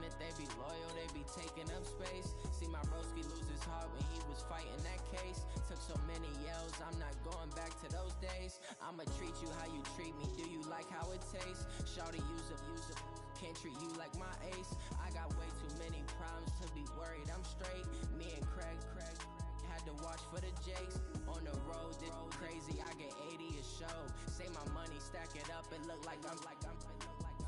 it, they be loyal, they be taking up space. See my broski lose his heart when he was fighting that case. Took so many yells, I'm not going back to those days. I'ma treat you how you treat me, do you like how it tastes? Shawty, use up, can't treat you like my ace. I got way too many problems to be worried, I'm straight. Me and Craig had to watch for the Jakes. On the road, this crazy, I get 80 a show. Say my money, stack it up, it look like I'm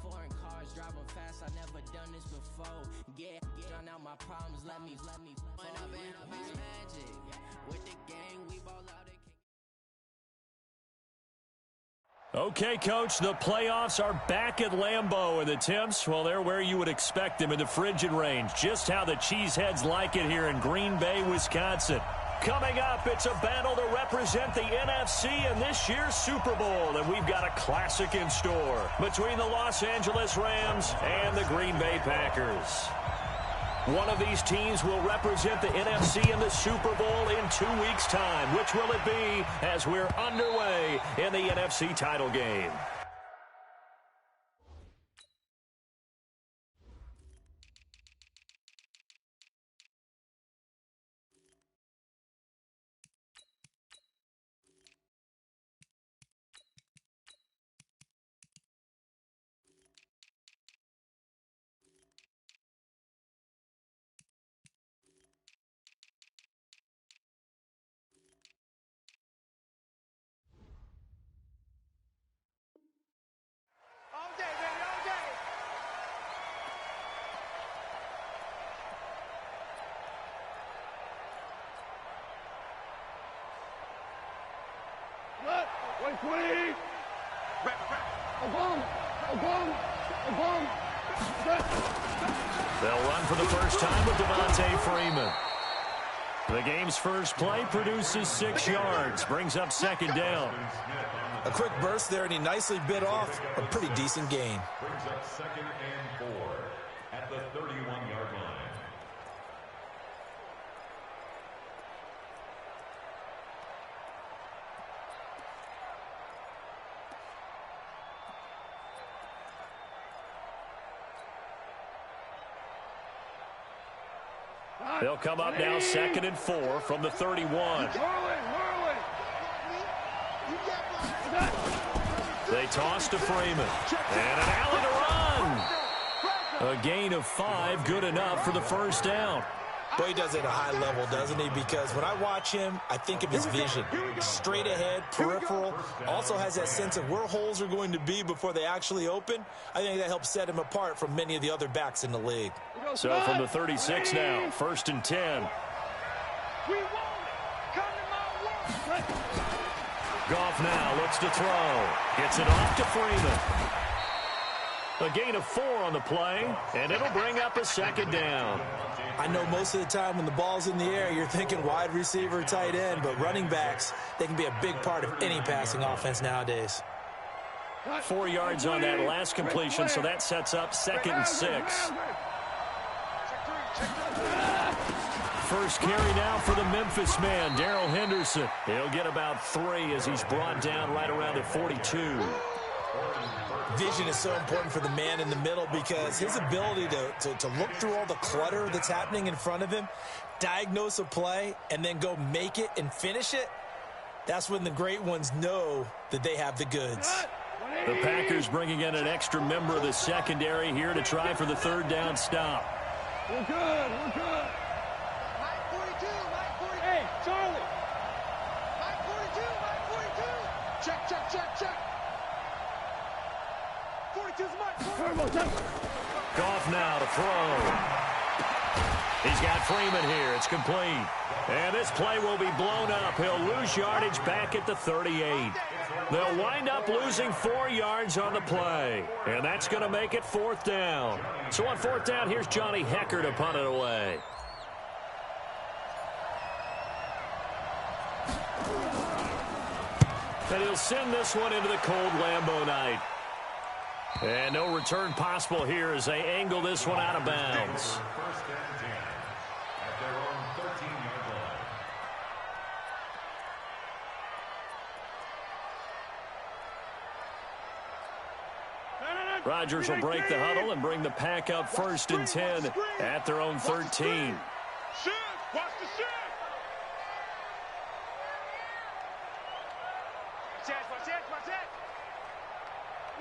foreign cars, driving fast, I never done this before. Get drown out my problems, let me point up and up is magic. With the gang, we ball out it. Okay, Coach, the playoffs are back at Lambeau, and the temps, well, they're where you would expect them in the frigid range. Just how the Cheeseheads like it here in Green Bay, Wisconsin. Coming up, it's a battle to represent the NFC in this year's Super Bowl, and we've got a classic in store between the Los Angeles Rams and the Green Bay Packers. One of these teams will represent the NFC in the Super Bowl in 2 weeks' time. Which will it be as we're underway in the NFC title game? They'll run for the first time with Devontae Freeman. The game's first play produces 6 yards, brings up second down. A quick burst there, and he nicely bit off a pretty decent gain. Brings up 2nd and 4 at the 31-yard line. They'll come up now 2nd and 4 from the 31. They toss to Freeman. And an alley to run. A gain of 5, good enough for the first down. Boy, he does it at a high level, doesn't he? Because when I watch him, I think of his vision. Straight ahead, peripheral. Also has that sense of where holes are going to be before they actually open. I think that helps set him apart from many of the other backs in the league. So from the 36 now, 1st and 10. Goff now looks to throw. Gets it off to Freeman. A gain of 4 on the play, and it'll bring up a second down. I know most of the time when the ball's in the air, you're thinking wide receiver, tight end, but running backs, they can be a big part of any passing offense nowadays. 4 yards on that last completion, so that sets up 2nd and 6. First carry now for the Memphis man, Darrell Henderson. He'll get about 3 as he's brought down right around the 42. Vision is so important for the man in the middle because his ability to look through all the clutter that's happening in front of him, diagnose a play, and then go make it and finish it, that's when the great ones know that they have the goods. The Packers bringing in an extra member of the secondary here to try for the 3rd down stop. We're good, we're good. Mike 42, Mike 40. Hey, Charlie. Mike 42, Mike 42. Check, check, check, check. 42's Mike. Goff now to throw. He's got Freeman here. It's complete. And this play will be blown up. He'll lose yardage back at the 38. They'll wind up losing 4 yards on the play. And that's going to make it 4th down. So on 4th down, here's Johnny Hecker to punt it away. And he'll send this one into the cold Lambeau night. And no return possible here as they angle this one out of bounds. 1st and 10 at their own 13-yard line. No, Rodgers will break the huddle and bring the pack up 1st and 10 at their own 13. Shift. Watch the shift. Watch that.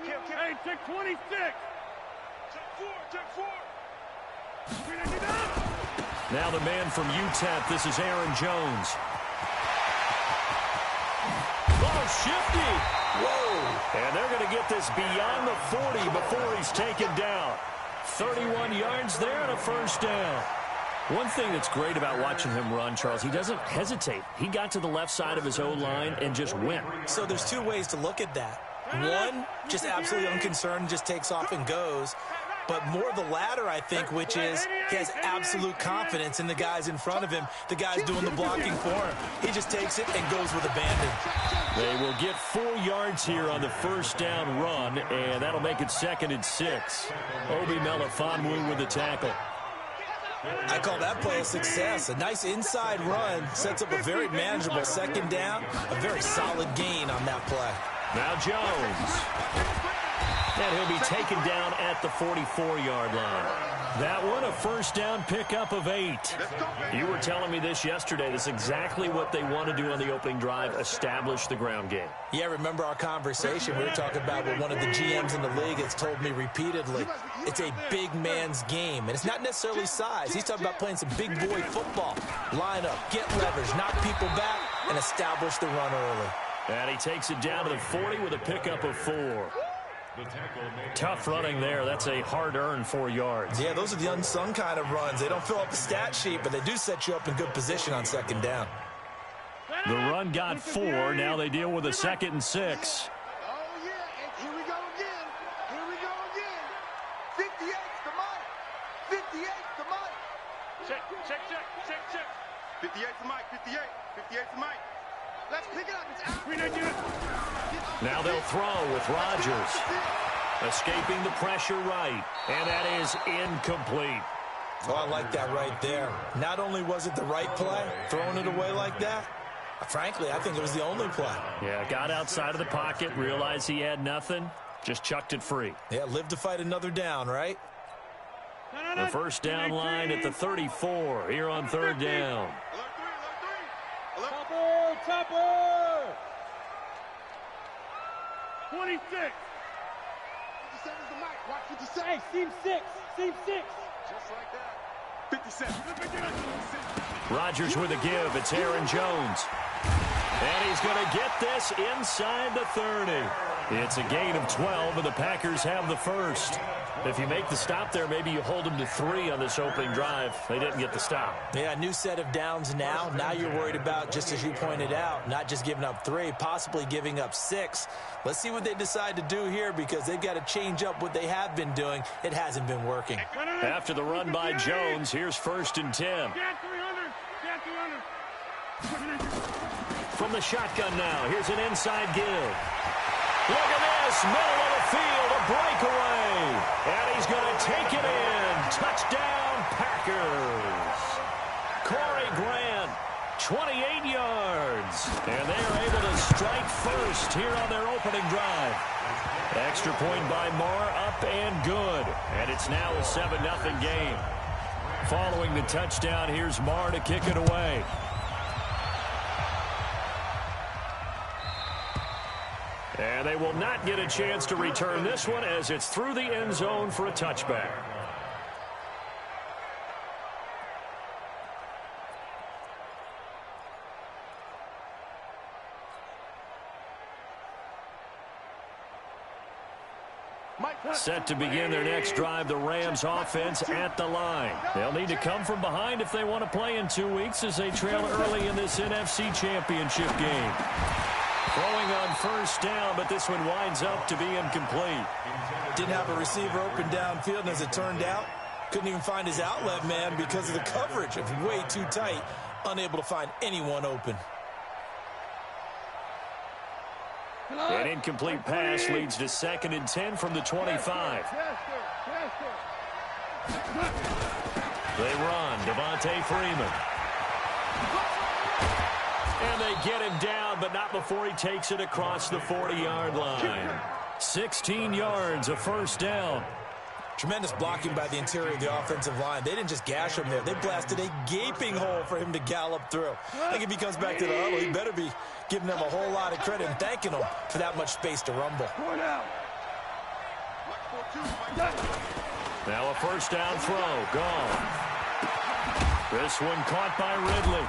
Hey, check 26. Check four. Now the man from UTEP, this is Aaron Jones. Oh, shifty. Whoa. And they're going to get this beyond the 40 before he's taken down. 31 yards there and a 1st down. One thing that's great about watching him run, Charles, he doesn't hesitate. He got to the left side of his O-line and just went. So there's two ways to look at that. One, just absolutely unconcerned, just takes off and goes. But more the latter, I think, which is he has absolute confidence in the guys in front of him, the guys doing the blocking for him. He just takes it and goes with abandon. They will get 4 yards here on the 1st down run, and that'll make it 2nd and 6. Obi Melifonwu with the tackle. I call that play a success. A nice inside run sets up a very manageable 2nd down, a very solid gain on that play. Now Jones. And he'll be taken down at the 44-yard line. That one, a 1st down pickup of 8. You were telling me this yesterday. This is exactly what they want to do on the opening drive, establish the ground game. Yeah, remember our conversation. We were talking about what one of the GMs in the league has told me repeatedly. It's a big man's game, and it's not necessarily size. He's talking about playing some big boy football. Line up, get leverage, knock people back, and establish the run early. And he takes it down to the 40 with a pickup of 4. Tough running there. That's a hard-earned 4 yards. Yeah, those are the unsung kind of runs. They don't fill up the stat sheet, but they do set you up in good position on 2nd down. The run got 4. Now they deal with a 2nd and 6. Oh, yeah. And here we go again. 58's the mic. 58's the mic. Check. 58's the mic. 58's the mic. Let's pick it up. It's out. Now they'll throw with Rodgers. Escaping the pressure right. And that is incomplete. Oh, I like that right there. Not only was it the right play, throwing it away like that, frankly, I think it was the only play. Yeah, got outside of the pocket, realized he had nothing, just chucked it free. Yeah, live to fight another down, right? The 1st down line at the 34 here on 3rd down. Topper! 26. 57's the mic. Watch 57. Hey, seam 6. Just like that. 57. Rodgers with a give. It's Aaron Jones. And he's going to get this inside the 30. It's a gain of 12, and the Packers have the 1st. If you make the stop there, maybe you hold them to 3 on this opening drive. They didn't get the stop. Yeah, new set of downs now. Now you're worried about, just as you pointed out, not just giving up 3, possibly giving up 6. Let's see what they decide to do here, because they've got to change up what they have been doing. It hasn't been working. After the run by Jones, here's 1st and 10. From the shotgun now, here's an inside give. Look at this, middle of the field, a breakaway. And he's going to take it in. Touchdown, Packers. Corey Grant, 28 yards. And they are able to strike first here on their opening drive. Extra point by Marr, up and good. And it's now a 7-0 game. Following the touchdown, here's Marr to kick it away. And they will not get a chance to return this one as it's through the end zone for a touchback. Set to begin their next drive, the Rams offense at the line. They'll need to come from behind if they want to play in 2 weeks as they trail early in this NFC Championship game. Throwing on 1st down, but this one winds up to be incomplete. Didn't have a receiver open downfield, and as it turned out, couldn't even find his outlet man because of the coverage. It was way too tight, unable to find anyone open. An incomplete pass leads to 2nd and 10 from the 25. They run, Devontae Freeman. And they get him down, but not before he takes it across the 40-yard line. 16 yards, a first down. Tremendous blocking by the interior of the offensive line. They didn't just gash him there. They blasted a gaping hole for him to gallop through. I think if he comes back to the huddle, he better be giving them a whole lot of credit and thanking them for that much space to rumble. Now a first down throw. Gone. This one caught by Ridley.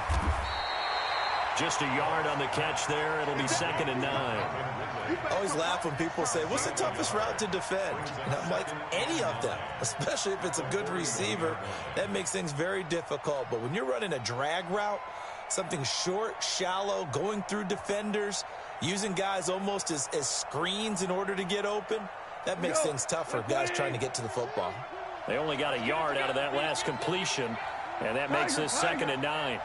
Just a yard on the catch there. It'll be 2nd and 9. I always laugh when people say, what's the toughest route to defend? And I'm like, any of them, especially if it's a good receiver. That makes things very difficult. But when you're running a drag route, something short, shallow, going through defenders, using guys almost as screens in order to get open, that makes things tough for guys trying to get to the football. They only got a yard out of that last completion, and that makes this 2nd and 9.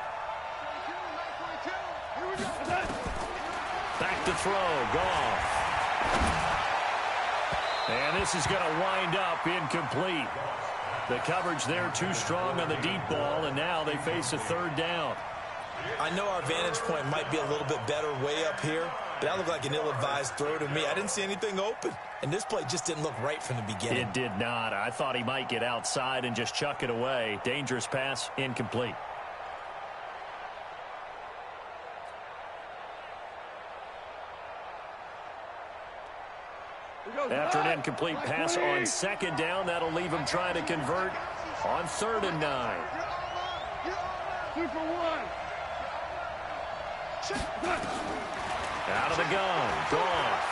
Back to throw. Goff. And this is going to wind up incomplete. The coverage there too strong on the deep ball, and now they face a 3rd down. I know our vantage point might be a little bit better way up here, but that looked like an ill-advised throw to me. I didn't see anything open, and this play just didn't look right from the beginning. It did not. I thought he might get outside and just chuck it away. Dangerous pass, incomplete. After an incomplete pass on 2nd down, that'll leave him trying to convert on 3rd and 9. 2 for 1. Out of the gun. Goff.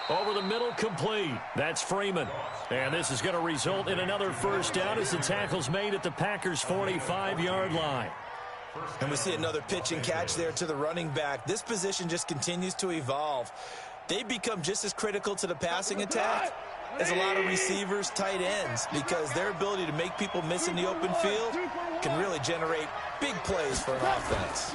Over the middle, complete. That's Freeman. And this is going to result in another first down as the tackle's made at the Packers' 45-yard line. And we see another pitch and catch there to the running back. This position just continues to evolve. They become just as critical to the passing attack as a lot of receivers, tight ends, because their ability to make people miss in the open field can really generate big plays for an offense.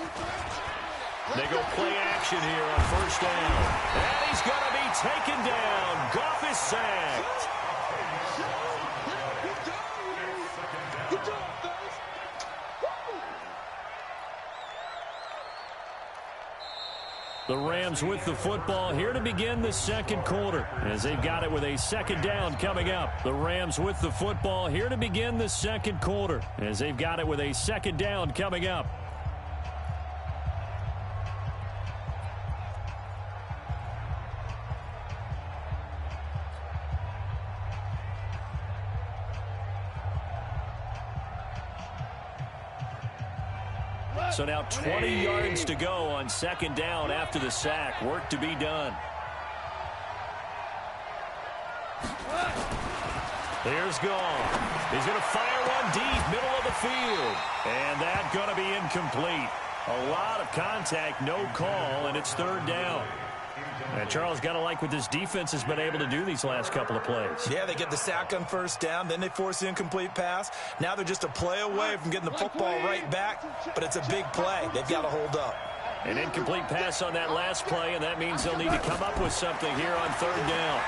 They go play action here on first down. And he's going to be taken down. Goff is sacked. The Rams with the football here to begin the 2nd quarter as they've got it with a 2nd down coming up. The Rams with the football here to begin the 2nd quarter as they've got it with a 2nd down coming up. So now 20 yards to go on 2nd down after the sack. Work to be done. Here's Goff. He's going to fire one deep, middle of the field. And that's going to be incomplete. A lot of contact, no call, and it's 3rd down. And Charles, got to like what this defense has been able to do these last couple of plays. Yeah, they get the sack on first down, then they force the incomplete pass. Now they're just a play away from getting the football right back, but it's a big play. They've got to hold up. An incomplete pass on that last play, and that means they'll need to come up with something here on 3rd down.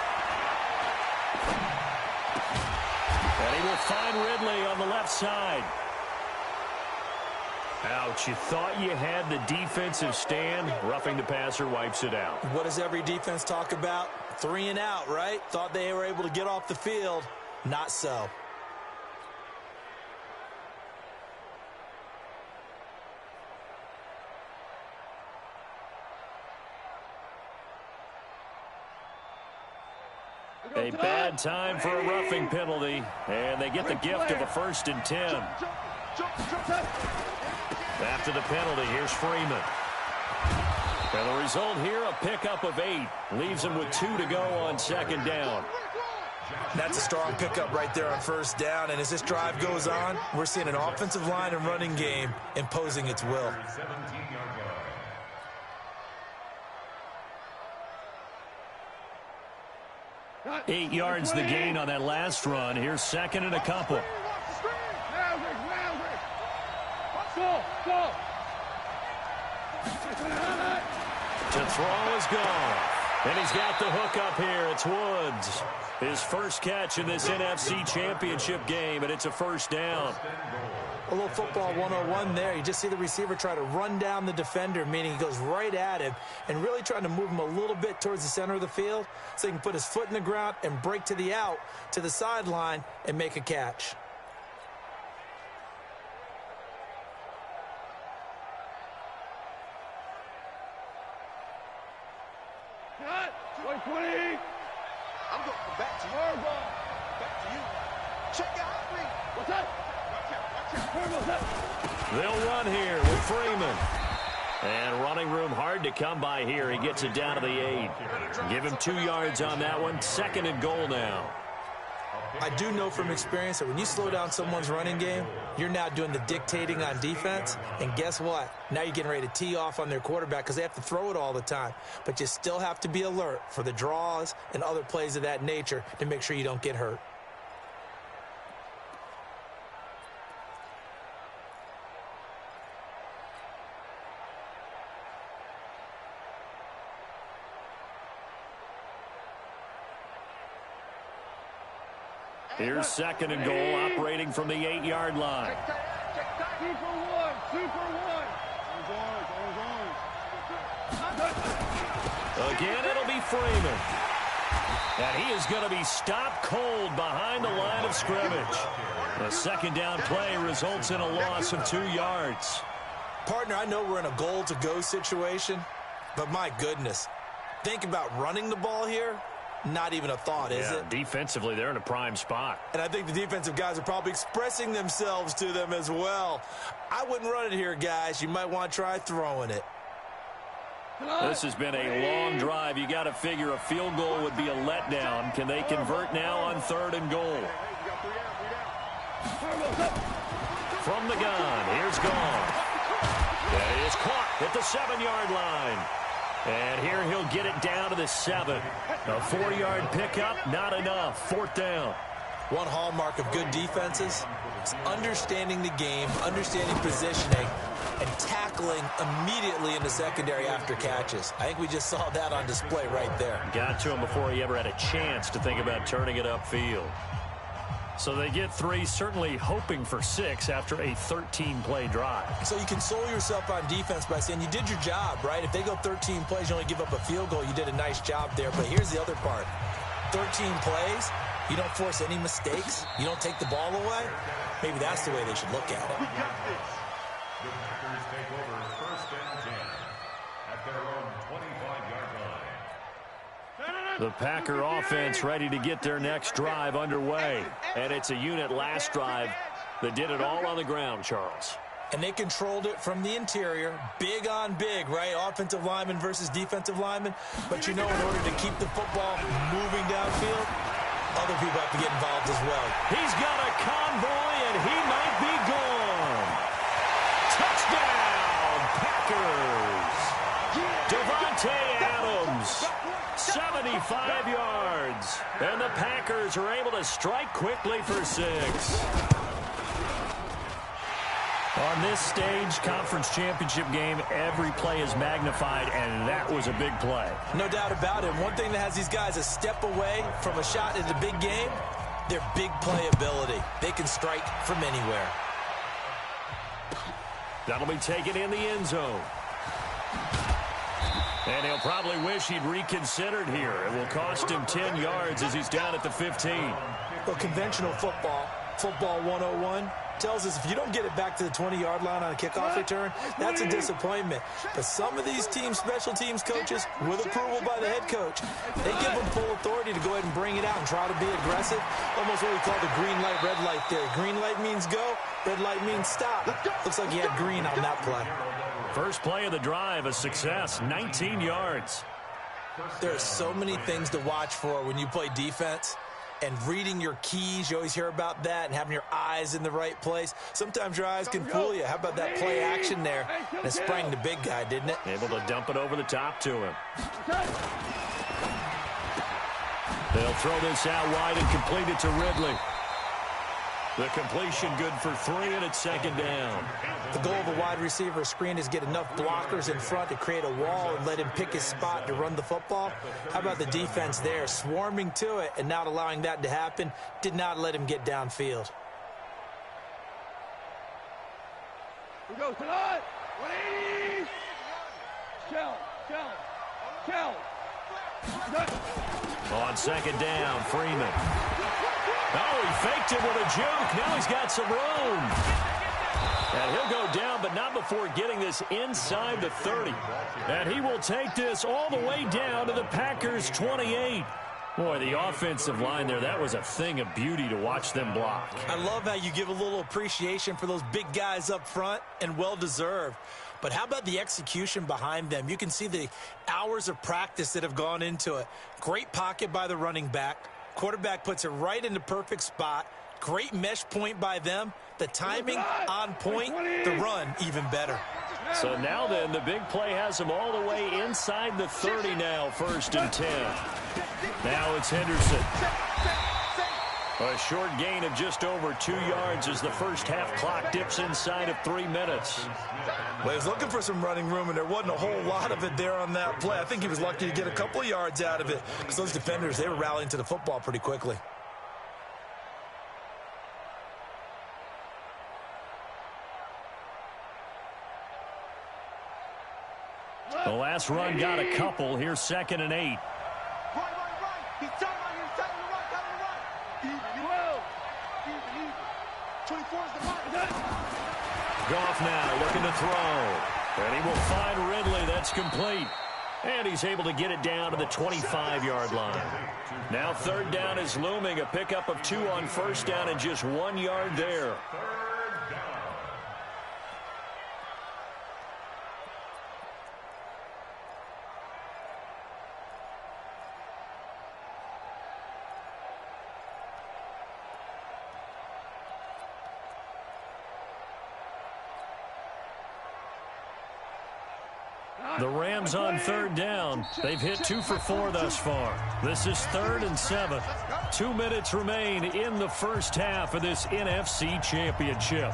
And he will find Ridley on the left side. Ouch, you thought you had the defensive stand. Roughing the passer wipes it out. What does every defense talk about? 3 and out, right? Thought they were able to get off the field. Not so. A bad time for a roughing penalty, and they get the gift of a 1st and 10. After the penalty, here's Freeman. And the result here, a pickup of 8. Leaves him with 2 to go on 2nd down. That's a strong pickup right there on first down. And as this drive goes on, we're seeing an offensive line and running game imposing its will. 8 yards the gain on that last run. Here's 2nd and a couple. To throw is gone. And he's got the hook up here. It's Woods. His first catch in this NFC Championship game, and it's a 1st down. A little football 101 there. You just see the receiver try to run down the defender, meaning he goes right at him and really trying to move him a little bit towards the center of the field so he can put his foot in the ground and break to the out, to the sideline, and make a catch. Cut. 20. I'm going back to you. Back to you. Check out me. What's that? Watch out. They'll run here with Freeman. And running room hard to come by here. He gets it down to the 8. Give him 2 yards on that one. 2nd and goal now. I do know from experience that when you slow down someone's running game, you're now doing the dictating on defense. And guess what? Now you're getting ready to tee off on their quarterback because they have to throw it all the time. But you still have to be alert for the draws and other plays of that nature to make sure you don't get hurt. Here's 2nd and goal, operating from the 8-yard line. 2 for 1. 2 for 1. Again, it'll be Freeman. And he is going to be stopped cold behind the line of scrimmage. The 2nd down play results in a loss of 2 yards. Partner, I know we're in a goal-to-go situation, but my goodness, think about running the ball here. Not even a thought, is it? Defensively, they're in a prime spot. And I think the defensive guys are probably expressing themselves to them as well. I wouldn't run it here, guys. You might want to try throwing it. This has been a long drive. You got to figure a field goal would be a letdown. Can they convert now on 3rd and goal? From the gun, here's Gone. That is caught at the 7-yard line. And here he'll get it down to the 7. A 4-yard pickup, not enough. 4th down. One hallmark of good defenses is understanding the game, understanding positioning, and tackling immediately in the secondary after catches. I think we just saw that on display right there. Got to him before he ever had a chance to think about turning it upfield. So they get 3, certainly hoping for 6 after a 13-play drive. So you console yourself on defense by saying you did your job, right? If they go 13 plays, you only give up a field goal, you did a nice job there. But here's the other part. 13 plays, you don't force any mistakes, you don't take the ball away. Maybe that's the way they should look at it. The Packers take over 1st and 10 at their own 25-yard line. The Packer offense ready to get their next drive underway. And it's a unit last drive that did it all on the ground, Charles. And they controlled it from the interior, big on big, right? Offensive lineman versus defensive lineman. But you know, in order to keep the football moving downfield, other people have to get involved as well. He's got a convoy, and he might be gone. Touchdown, Packers. Devontae Adams, 75 yards. And the Packers are able to strike quickly for 6. On this stage, conference championship game, every play is magnified, and that was a big play. No doubt about it. One thing that has these guys a step away from a shot at the big game, their big playability. They can strike from anywhere. That'll be taken in the end zone. And he'll probably wish he'd reconsidered here. It will cost him 10 yards as he's down at the 15. Well, conventional football 101, tells us if you don't get it back to the 20-yard line on a kickoff return, that's a disappointment. But some of these teams, special teams coaches, with approval by the head coach, they give them full authority to go ahead and bring it out and try to be aggressive. Almost what we call the green light, red light theory. Green light means go, red light means stop. Looks like he had green on that play. First play of the drive, a success, 19 yards. There are so many things to watch for when you play defense. And reading your keys, you always hear about that, and having your eyes in the right place. Sometimes your eyes can fool you. How about that play action there? And it sprang the big guy, didn't it? Able to dump it over the top to him. They'll throw this out wide and complete it to Ridley. The completion good for 3, and it's 2nd down. The goal of a wide receiver screen is get enough blockers in front to create a wall and let him pick his spot to run the football. How about the defense there, swarming to it and not allowing that to happen? Did not let him get downfield. We go tonight. 180. Shell. On second down, Freeman. Oh, he faked it with a juke. Now he's got some room. And he'll go down, but not before getting this inside the 30. And he will take this all the way down to the Packers' 28. Boy, the offensive line there, that was a thing of beauty to watch them block. I love how you give a little appreciation for those big guys up front, and well-deserved. But how about the execution behind them? You can see the hours of practice that have gone into it. Great pocket by the running back. Quarterback puts it right in the perfect spot. Great mesh point by them. The timing on point. The run even better. So now then, the big play has them all the way inside the 30 now, 1st and 10. Now it's Henderson. A short gain of just over 2 yards as the first half clock dips inside of 3 minutes. Well, he was looking for some running room, and there wasn't a whole lot of it there on that play. I think he was lucky to get a couple of yards out of it because those defenders, they were rallying to the football pretty quickly. The last run got a couple. Here's 2nd and 8. Right. He's tight on you. Tight on the right. Even. 24 is the mark. Goff now looking to throw. And he will find Ridley. That's complete. And he's able to get it down to the 25-yard line. Now 3rd down is looming. A pickup of 2 on 1st down and just 1 yard there. The Rams on 3rd down. They've hit 2 for 4 thus far. This is 3rd and 7. 2 minutes remain in the first half of this NFC Championship.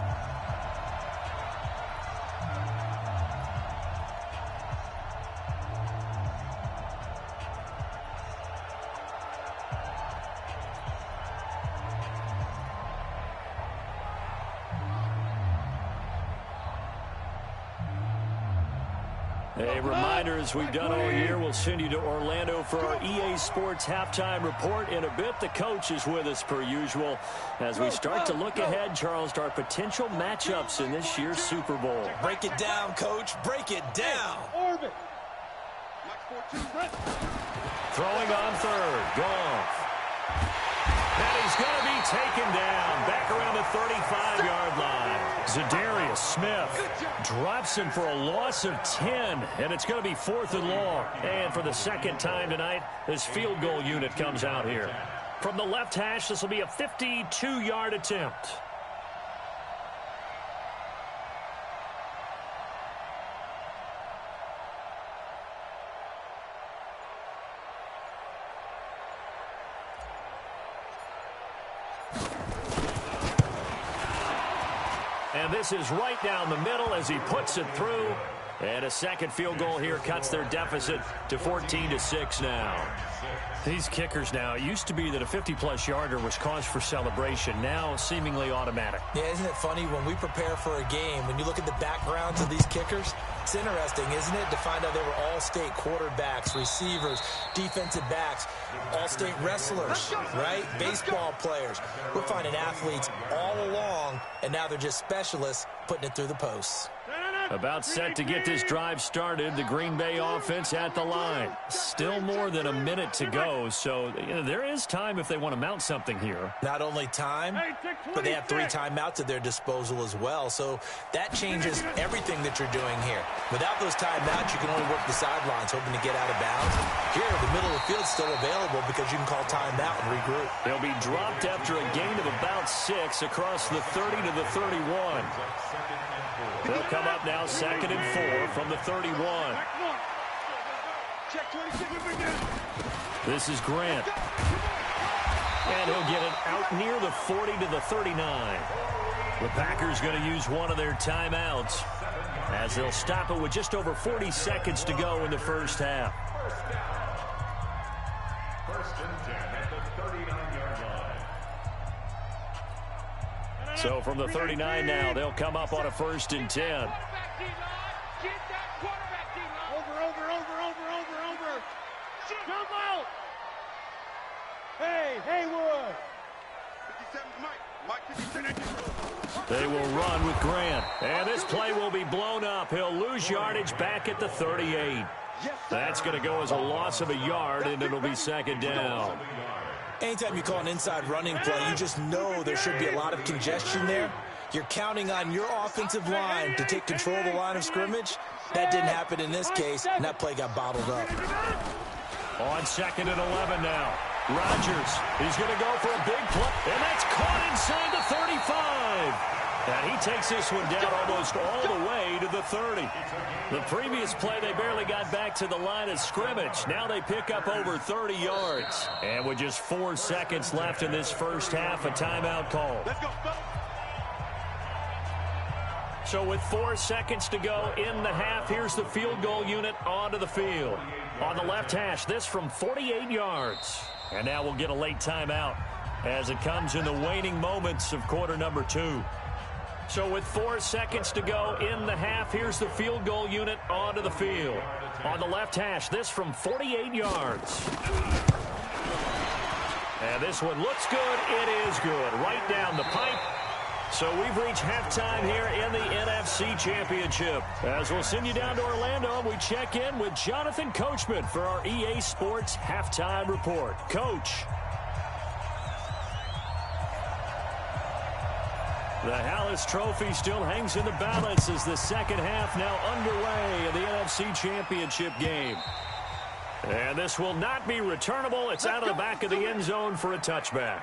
A reminder, as we've done all year, we'll send you to Orlando for our EA Sports halftime report. In a bit, the coach is with us per usual as we start to look ahead, Charles, to our potential matchups in this year's Super Bowl. Break it down, Coach. Break it down. Orbit. Throwing on 3rd. Goff. And he's going to be taken down back around the 35-yard line. Za'Darius Smith drops him for a loss of 10, and it's going to be 4th and long. And for the 2nd time tonight, this field goal unit comes out here. From the left hash, this will be a 52-yard attempt. And this is right down the middle as he puts it through. And a second field goal here cuts their deficit to 14-6 now. These kickers now, it used to be that a 50-plus yarder was cause for celebration. Now seemingly automatic. Yeah, isn't it funny when we prepare for a game, when you look at the backgrounds of these kickers, it's interesting, isn't it, to find out they were all-state quarterbacks, receivers, defensive backs, all-state wrestlers, right? Baseball players. We're finding athletes all along, and now they're just specialists putting it through the posts. About set to get this drive started. The Green Bay offense at the line. Still more than a minute to go, so there is time if they want to mount something here. Not only time, but they have 3 timeouts at their disposal as well, so that changes everything that you're doing here. Without those timeouts, you can only work the sidelines, hoping to get out of bounds. Here, the middle of the field's still available because you can call timeout and regroup. They'll be dropped after a gain of about 6 across the 30 to the 31. They'll come up now 2nd and 4 from the 31. This is Grant. And he'll get it out near the 40 to the 39. The Packers going to use one of their timeouts as they'll stop it with just over 40 seconds to go in the first half. So from the 39 now, they'll come up on a 1st and 10. Over. Jump out. Hey, Haywood. 57 Mike 57. They will run with Grant. And this play will be blown up. He'll lose yardage back at the 38. That's going to go as a loss of a yard, and it'll be 2nd down. Anytime you call an inside running play, you just know there should be a lot of congestion there. You're counting on your offensive line to take control of the line of scrimmage. That didn't happen in this case, and that play got bottled up. On 2nd and 11 now. Rodgers, he's going to go for a big play, and that's caught inside the 35. And he takes this one down almost all the way to the 30. The previous play, they barely got back to the line of scrimmage. Now they pick up over 30 yards. And with just 4 seconds left in this first half, a timeout call. Let's go. So with 4 seconds to go in the half, here's the field goal unit onto the field. On the left hash, this from 48 yards. And now we'll get a late timeout as it comes in the waning moments of quarter number 2. So with 4 seconds to go in the half, here's the field goal unit onto the field. On the left hash, this from 48 yards. And this one looks good. It is good. Right down the pipe. So we've reached halftime here in the NFC Championship. As we'll send you down to Orlando, we check in with Jonathan Coachman for our EA Sports Halftime Report. Coach. The Hallis Trophy still hangs in the balance as the second half now underway in the NFC Championship game. And this will not be returnable. It's out of the back of the end zone for a touchback.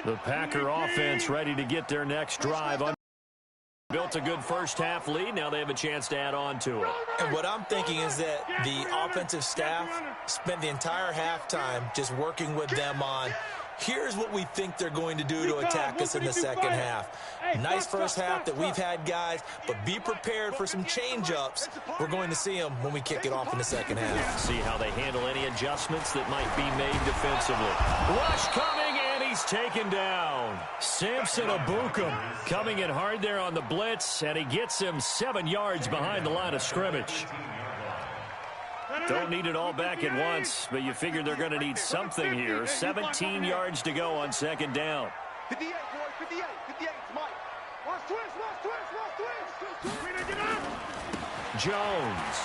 The Packer offense ready to get their next drive. Built a good first half lead. Now they have a chance to add on to it. And what I'm thinking is that the offensive staff spent the entire halftime just working with them on, here's what we think they're going to do to attack us in the second half. Nice first half that we've had, guys, but be prepared for some change-ups. We're going to see them when we kick it off in the second half. See how they handle any adjustments that might be made defensively. Rush coming, and he's taken down. Samson Abukum coming in hard there on the blitz, and he gets him 7 yards behind the line of scrimmage. Don't need it all back at once, but you figure they're going to need something here. 17 yards to go on 2nd down. 58, boys, 58, Mike. Watch twist. Jones.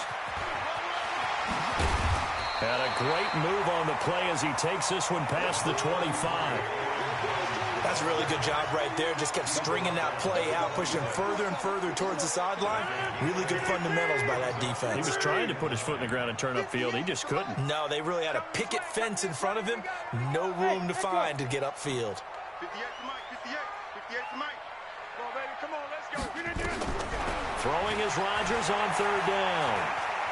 And a great move on the play as he takes this one past the 25. That's a really good job right there. Just kept stringing that play out, pushing further and further towards the sideline. Really good fundamentals by that defense. He was trying to put his foot in the ground and turn upfield. He just couldn't. No, they really had a picket fence in front of him. No room to find to get upfield. 58 to Mike, 58 to Mike. Come on, baby, come on, let's go. Throwing is Rodgers on 3rd down.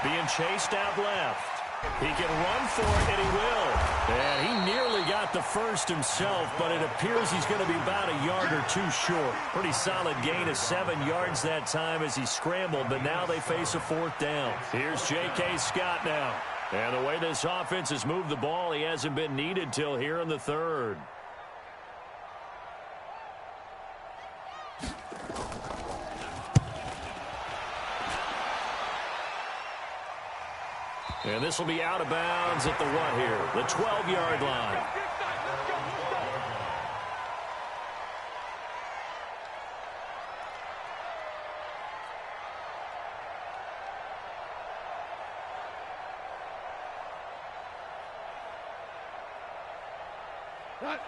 Being chased out left. He can run for it, and he will. And he nearly got the first himself, but it appears he's going to be about a yard or 2 short. Pretty solid gain of 7 yards that time as he scrambled, but now they face a 4th down. Here's J.K. Scott now. And the way this offense has moved the ball, he hasn't been needed till here in the 3rd. And this will be out of bounds at the what here? The 12-yard line.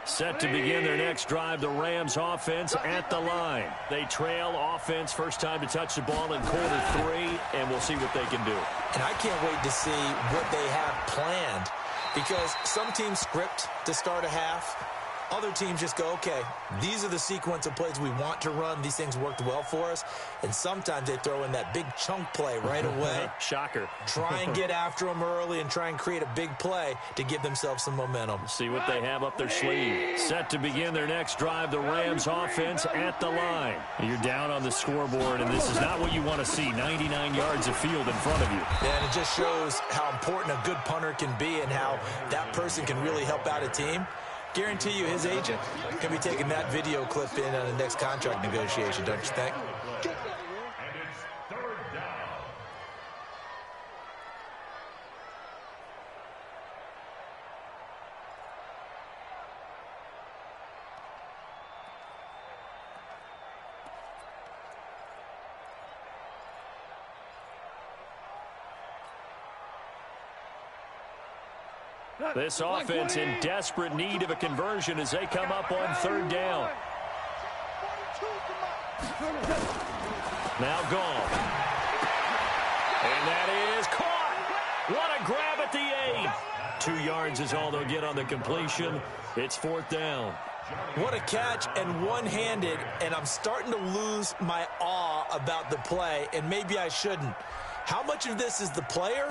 Set to begin their next drive, the Rams offense at the line. They trail offense, first time to touch the ball in quarter 3, and we'll see what they can do. And I can't wait to see what they have planned, because some teams script to start a half. Other teams just go, okay, these are the sequence of plays we want to run. These things worked well for us. And sometimes they throw in that big chunk play right away. Shocker. Try and get after them early and try and create a big play to give themselves some momentum. See what they have up their sleeve. Set to begin their next drive, the Rams offense at the line. You're down on the scoreboard, and this is not what you want to see. 99 yards of field in front of you. Yeah, and it just shows how important a good punter can be and how that person can really help out a team. Guarantee you his agent can be taking that video clip in on the next contract negotiation, don't you think? And it's third down. This offense in desperate need of a conversion as they come up on third down. Now gone. And that is caught. What a grab at the 8. 2 yards is all they'll get on the completion. It's fourth down. What a catch, and one-handed, and I'm starting to lose my awe about the play, and maybe I shouldn't. How much of this is the player?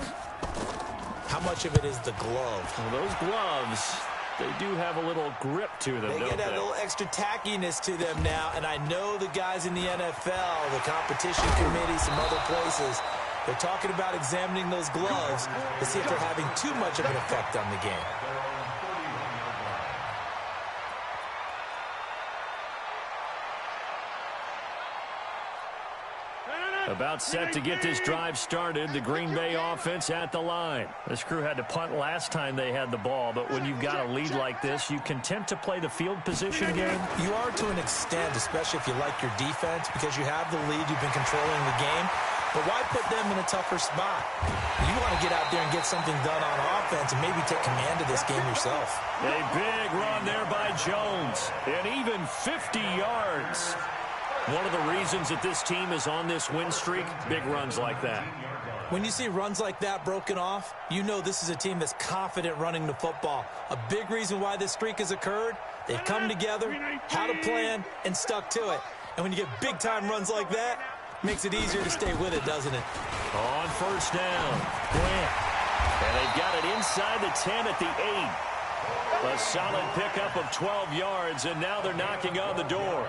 How much of it is the glove? Well, those gloves, they do have a little grip to them, They don't get that they? little extra tackiness to them now, and I know the guys in the NFL, the competition committee, some other places, they're talking about examining those gloves to see if they're having too much of an effect on the game. About set to get this drive started, the Green Bay offense at the line. This crew had to punt last time they had the ball, but when you've got a lead like this, you content to play the field position game? You are to an extent, especially if you like your defense, because you have the lead, you've been controlling the game. But why put them in a tougher spot? You want to get out there and get something done on offense and maybe take command of this game yourself. A big run there by Jones, and even 50 yards. One of the reasons that this team is on this win streak, big runs like that. When you see runs like that broken off, you know this is a team that's confident running the football. A big reason why this streak has occurred, they've come together, had a plan, and stuck to it. And when you get big-time runs like that, it makes it easier to stay with it, doesn't it? On first down, Grant. And they've got it inside the 10 at the 8. A solid pickup of 12 yards, and now they're knocking on the door.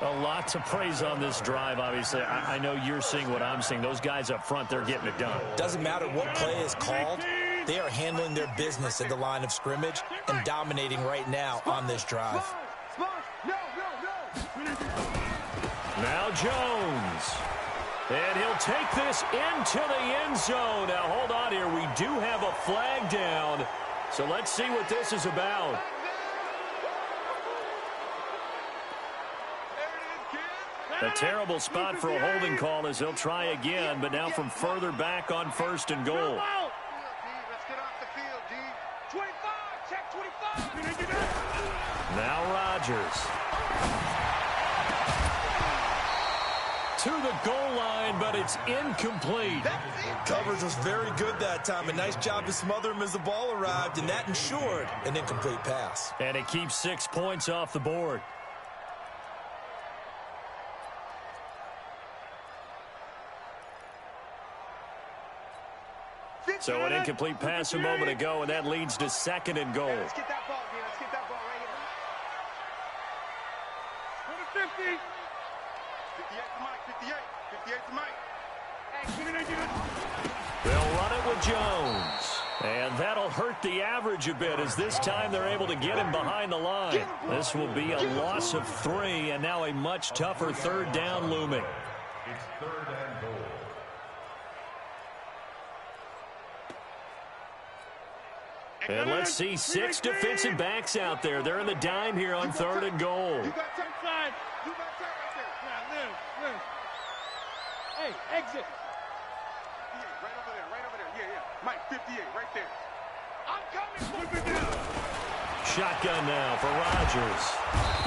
A lot to praise on this drive, obviously. I know you're seeing what I'm seeing. Those guys up front, they're getting it done. Doesn't matter what play is called. They are handling their business at the line of scrimmage and dominating right now on this drive. Now Jones. And he'll take this into the end zone. Now, hold on here. We do have a flag down. So let's see what this is about. A terrible spot for a holding call as they'll try again, but now from further back on first and goal. Let's get off the field, D. 25, check 25. Now Rodgers. To the goal line, but it's incomplete. Coverage was very good that time. A nice job to smother him as the ball arrived, and that ensured an incomplete pass. And it keeps 6 points off the board. So an incomplete pass a moment ago, and that leads to second and goal. Let's get that ball, man. Let's get that ball right here. 50. 58 to Mike. 58 to Mike. They'll run it with Jones. And that'll hurt the average a bit as this time they're able to get him behind the line. This will be a loss of 3, and now a much tougher third down looming. It's third and goal. And let's see 6 defensive backs out there. They're in the dime here on third and goal. You got tight side. You got tight right there. Yeah, live. Hey, exit. 58, right over there. Yeah. Mike, 58, right there. I'm coming. Shotgun now for Rodgers.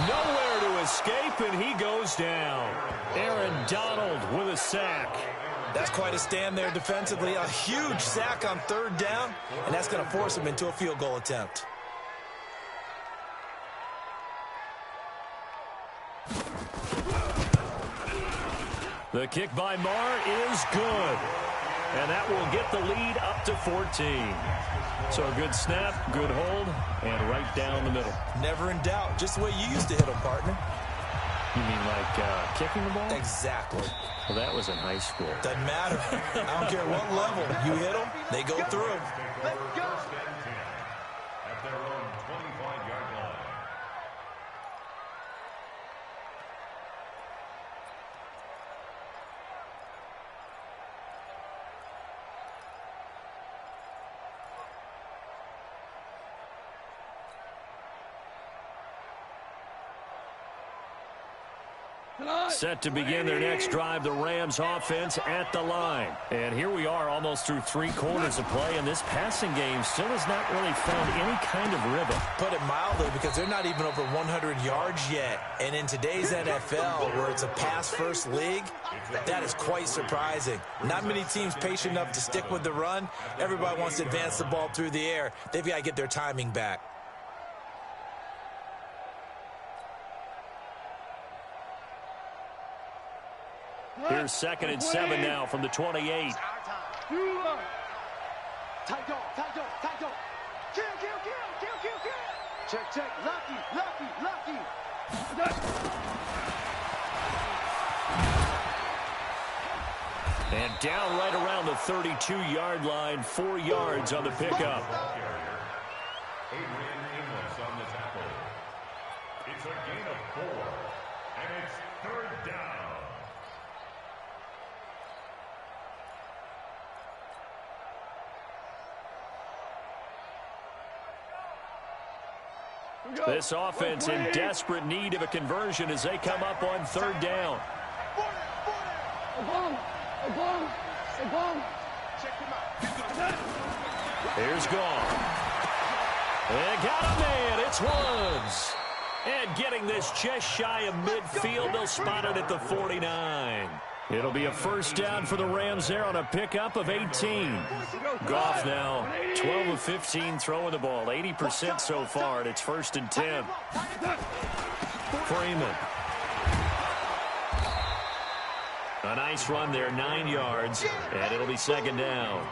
Nowhere to escape, and he goes down. Aaron Donald with a sack. That's quite a stand there defensively. A huge sack on third down, and that's going to force him into a field goal attempt. The kick by Marr is good. And that will get the lead up to 14. So a good snap, good hold, and right down the middle. Never in doubt. Just the way you used to hit him, partner. You mean like kicking the ball? Exactly. Well, that was in high school. Doesn't matter. I don't care what level. You hit them, they go through. Let's go. First and 10 at their own 25-yard line. Set to begin their next drive, the Rams offense at the line. And here we are almost through 3 quarters of play, and this passing game still has not really found any kind of rhythm. Put it mildly, because they're not even over 100 yards yet. And in today's NFL, where it's a pass-first league, that is quite surprising. Not many teams patient enough to stick with the run. Everybody wants to advance the ball through the air. They've got to get their timing back. Here's 2nd and 7 now from the 28. Check. Lucky. And down right around the 32-yard line, 4 yards on the pickup. On the tackle. It's a gain of 4, and it's 3rd down. This offense in desperate need of a conversion as they come up on 3rd down. Here's Gone. And got a man. It's Woods. And getting this just shy of midfield, they'll spot it at the 49. It'll be a 1st down for the Rams there on a pickup of 18. Goff now 12 of 15 throwing the ball, 80% so far, and it's 1st and 10. Freeman. A nice run there, 9 yards, and it'll be 2nd down.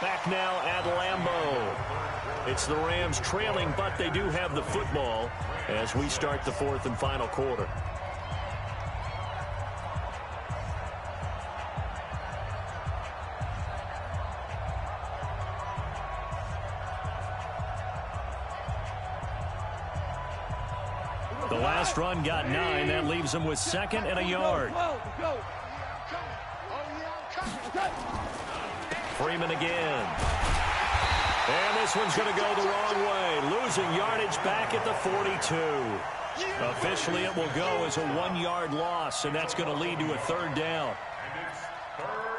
Back now at Lambeau. It's the Rams trailing, but they do have the football as we start the 4th and final quarter. The last run got 9. That leaves them with 2nd and a yard. Freeman again. And this one's going to go the wrong way. Losing yardage back at the 42. Officially, it will go as a 1-yard loss, and that's going to lead to a 3rd down. And it's 3rd